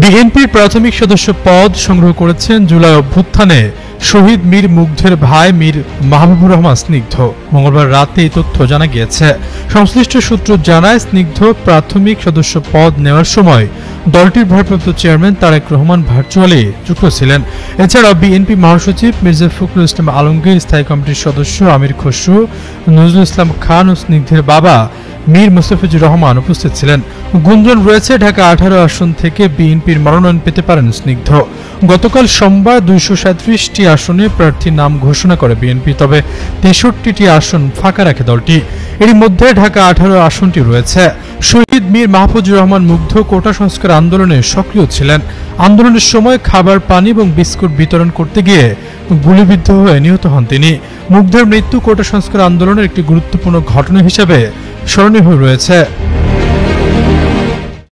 বিএনপির প্রাথমিক সদস্য পদ সংগ্রহ করেছেন জুলাই অভ্যুত্থানে শহীদ মীর মুগ্ধের ভাই মীর মাহবুবুর রহমান স্নিগ্ধ। মঙ্গলবার রাতে এই তথ্য জানা গিয়েছে। সংশ্লিষ্ট সূত্র জানায়, স্নিগ্ধ প্রাথমিক সদস্য পদ নেওয়ার সময় দলটির ভারপ্রাপ্ত চেয়ারম্যান তারেক রহমান ভার্চুয়ালি যুক্ত ছিলেন। এছাড়াও বিএনপি মহাসচিব মির্জা ফখরুল ইসলাম আলমগীর, স্থায়ী কমিটির সদস্য আমির খসরু, নজরুল ইসলাম খান ও স্নিগ্ধের বাবা মীর মুস্তাফিজুর রহমান উপস্থিত ছিলেন। গুঞ্জন রয়েছে, ঢাকা 18 আসন থেকে বিএনপির মনোনয়ন পেতে পারেন স্নিগ্ধ। গতকাল সোমবার 237টি আসনে প্রার্থীর নাম ঘোষণা করে বিএনপি, তবে 63টি আসন ফাঁকা রাখে দলটি। এর মধ্যে ঢাকা 18 আসনটি রয়েছে। শহীদ মীর মাহফুজুর রহমান মুগ্ধ কোটা সংস্কার আন্দোলনে সক্রিয় ছিলেন। আন্দোলনের সময় খাবার, পানি এবং বিস্কুট বিতরণ করতে গিয়ে গুলিবিদ্ধ হয়ে নিহত হন তিনি। মুগ্ধের মৃত্যু কোটা সংস্কার আন্দোলনের একটি গুরুত্বপূর্ণ ঘটনা হিসেবে স্মরণীয় হয়ে রয়েছে।